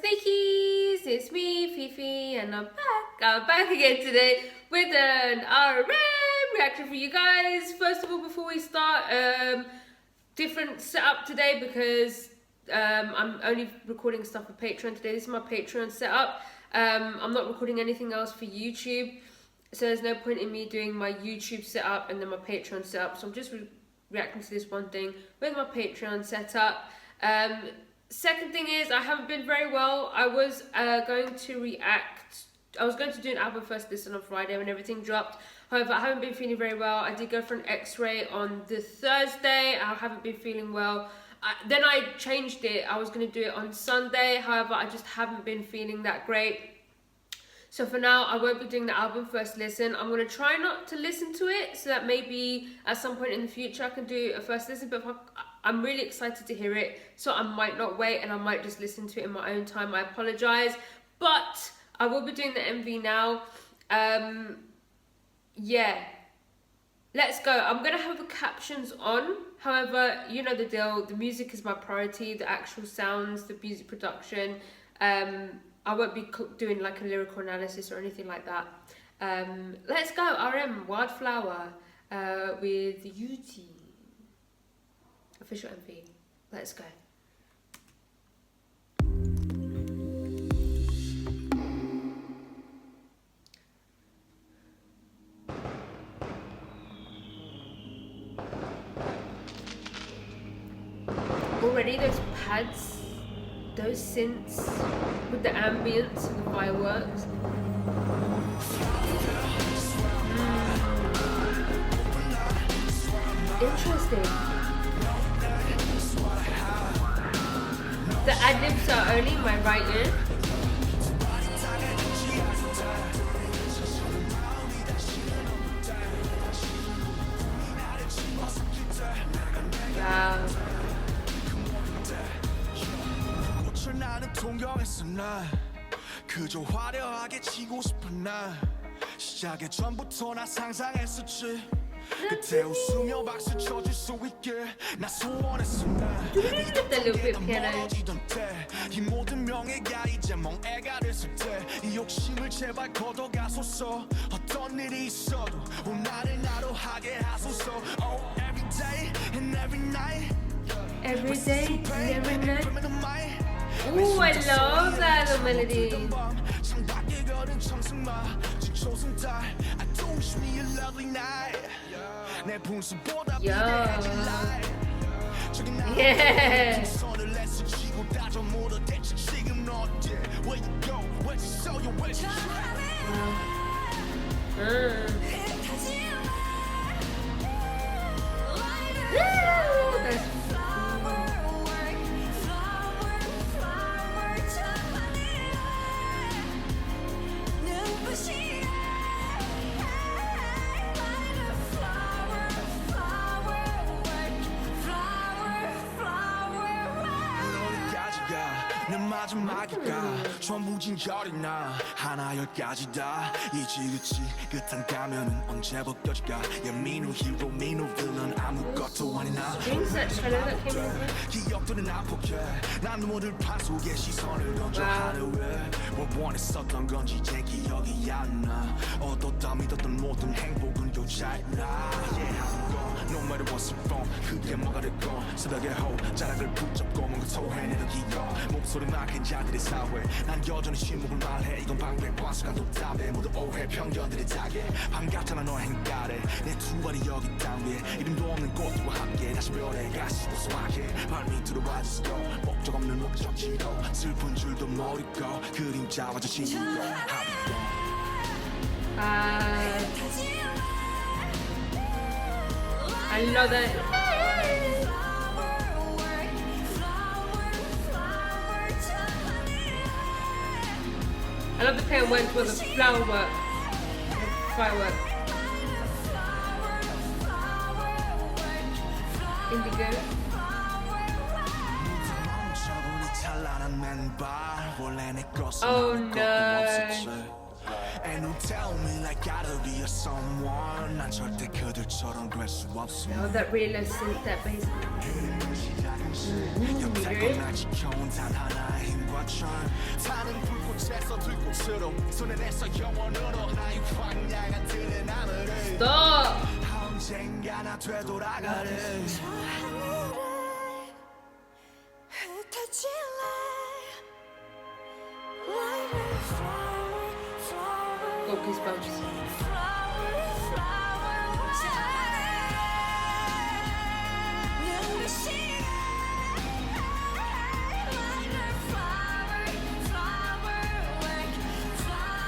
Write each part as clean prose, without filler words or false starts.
sneakies, it's me, Fifi, and I'm back again today with an RM reaction for you guys. First of all, before we start, different setup today because I'm only recording stuff for Patreon today. This is my Patreon setup. I'm not recording anything else for YouTube, so there's no point in me doing my YouTube setup and then my Patreon setup, so I'm just reacting to this one thing with my Patreon setup. Second thing is, I haven't been very well. I was going to do an album first listen on Friday when everything dropped. However, I haven't been feeling very well. I did go for an x-ray on the Thursday. I haven't been feeling well. Then I changed it. I was going to do it on Sunday. However, I just haven't been feeling that great. So for now, I won't be doing the album first listen. I'm going to try not to listen to it so that maybe at some point in the future I can do a first listen. But I'm really excited to hear it, so I might not wait and I might just listen to it in my own time. I apologise. But I will be doing the MV now. Yeah. Let's go. I'm going to have the captions on. However, you know the deal. The music is my priority. The actual sounds, the music production. I won't be doing like a lyrical analysis or anything like that. Let's go. RM, Wildflower with youjeen. Official MV. Let's go. Already those pads, those synths with the ambience and the fireworks. Interesting. The ad-libs are only in my right ear. Wow. 동경했어 나 그저 화려하게 치고 싶은 나 시작의 전부터 나 상상했었지 그때 웃으며 박수 쳐줄 수 있게 나 소원했어 나 little piano. 이 모든 명예가 이제 멍해가 됐을 때 이 욕심을 제발 걷어가소서 어떤 일이 있어도 오늘을 나로 하게 하소서 Oh every day and every night Every day and every night. Ooh, I love that little melody. Yeah. 내 마지막이가 전부 진결이 나 하나 열까지 다 이 지긋지긋한 가면은 언제 벗겨질까 Yeah me no hero me no villain 아무것도 아닌 나 기억들은 안 포기해 난 눈물을 판 속에 시선을 던져 하늘에 뭘 원했었던 건지 이제 기억이 안 나 얻었다 믿었던 모든 행복은 여자야 나 No matter what's wrong 그게 뭐가 됐건 새벽의 호 자락을 붙잡고 뭔가 토해내는 기억 목소리만 큰 자들의 사회 난 여전히 침묵을 말해 이건 방패 과수가 독답해 모두 오해 편견들의 타겟 반갑잖아 너의 행가래 내 두 발이 여기 땅 위에 이름도 없는 꽃과 함께 다시 별에 가시고 소확해 발밑으로 와주고 목적 없는 목적지로 슬픈 줄도 모르고 그림자와 자신으로 I love that. I love the pair went with the flower work, the firework. Indigo. Oh no. And don't tell me like gotta be a someone 난 절대 그들처럼 될 수 없어. Oh, that really low synth, that bass. 여태껏 날 지켜온 단 하나의 힘과 철 셋서 들꽃으로 손에 내서 영원으로 나의 광야가 들은 하늘을 Stop. 언젠가 나 되돌아가는 저 하늘에 흩어질래 Like a flower, flower, Got goosebumps. flower, flower 눈부시게 Like a flower, flower, like flower,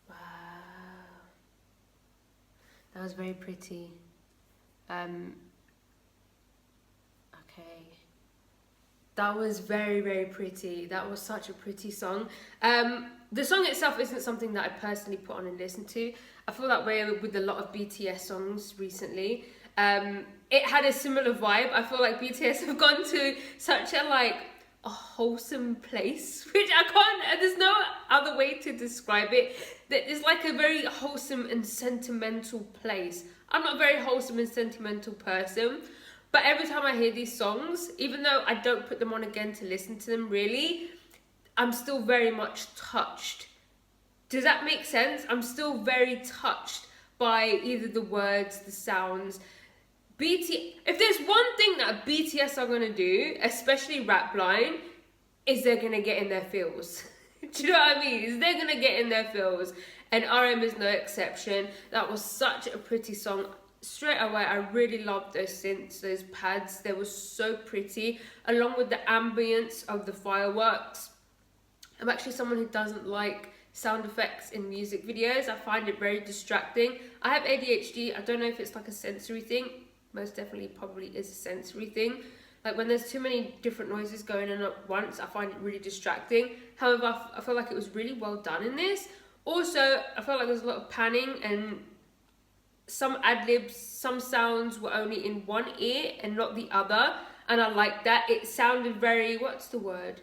Wow. That was very pretty. Okay. That was very, very pretty. That was such a pretty song. The song itself isn't something that I personally put on and listen to. I feel that way with a lot of BTS songs recently. It had a similar vibe. I feel like BTS have gone to such a wholesome place, which I can't, there's no other way to describe it. It's like a very wholesome and sentimental place. I'm not a very wholesome and sentimental person, but every time I hear these songs, even though I don't put them on again to listen to them really, I'm still very much touched. Does that make sense? I'm still very touched by either the words, the sounds. If there's one thing that BTS are gonna do, especially rap line, is they're gonna get in their feels. Do you know what I mean? Is they're gonna get in their feels, and RM is no exception. That was such a pretty song. Straight away, I really loved those synths, those pads. They were so pretty, along with the ambience of the fireworks. I'm actually someone who doesn't like sound effects in music videos. I find it very distracting. I have ADHD. I don't know if it's like a sensory thing. Most definitely probably is a sensory thing. Like when there's too many different noises going on at once, I find it really distracting. However, I feel like it was really well done in this. Also, I felt like there was a lot of panning and some ad-libs, some sounds were only in one ear and not the other. And I like that. It sounded very, what's the word?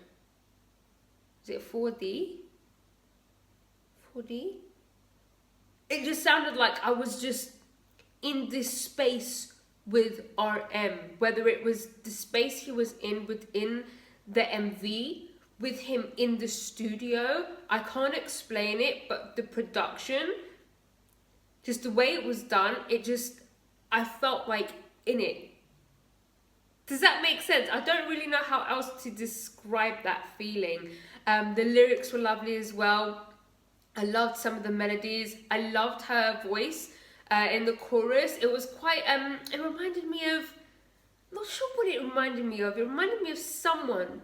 Is it 4D? 4D? It just sounded like I was just in this space with RM, whether it was the space he was in within the MV, with him in the studio. I can't explain it, but the production, just the way it was done, I felt like in it. Does that make sense? I don't really know how else to describe that feeling. The lyrics were lovely as well. I loved some of the melodies. I loved her voice. In the chorus, it was quite, it reminded me of, I'm not sure what it reminded me of. It reminded me of someone,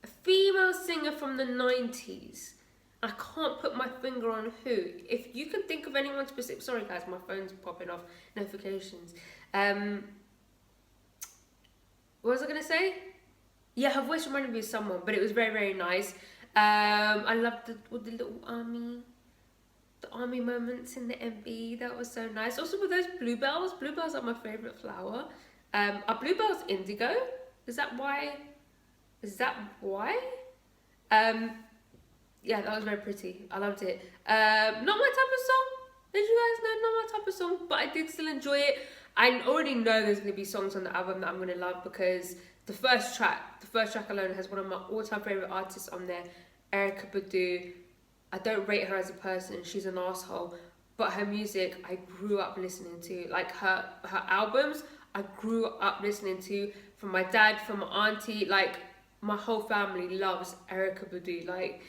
a female singer from the 90s. I can't put my finger on who. If you can think of anyone specific, sorry guys, my phone's popping off notifications. What was I gonna say? Yeah, her voice reminded me of someone, but it was very, very nice. I loved the little army moments in the MV. That was so nice. Also with those bluebells are my favorite flower. Are bluebells indigo? Is that why? Yeah, that was very pretty. I loved it. Not my type of song. Did you guys know? Not my type of song, but I did still enjoy it. I already know there's going to be songs on the album that I'm going to love, because the first track alone has one of my all-time favorite artists on there, Erykah Badu. I don't rate her as a person, she's an asshole, but her music I grew up listening to. Like her albums I grew up listening to, from my dad, from my auntie. Like my whole family loves Erykah Badu. Like,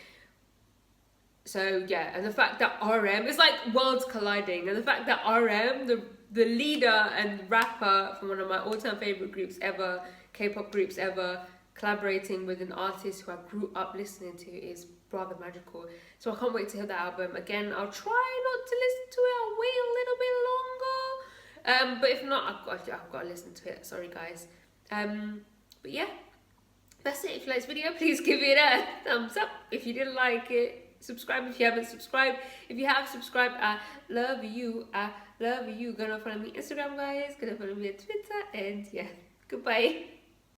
so yeah, and the fact that RM, it's like worlds colliding, and the fact that RM, the leader and rapper from one of my all-time favorite groups ever, K-pop groups ever, collaborating with an artist who I grew up listening to is rather magical. So I can't wait to hear the album. Again, I'll try not to listen to it. I'll wait a little bit longer. But if not, I've got to listen to it. Sorry, guys. But yeah, that's it. If you like this video, please give it a thumbs up. If you didn't like it, subscribe if you haven't subscribed. If you have subscribed, I love you. I love you. Gonna follow me on Instagram, guys. Gonna follow me on Twitter. And yeah, goodbye.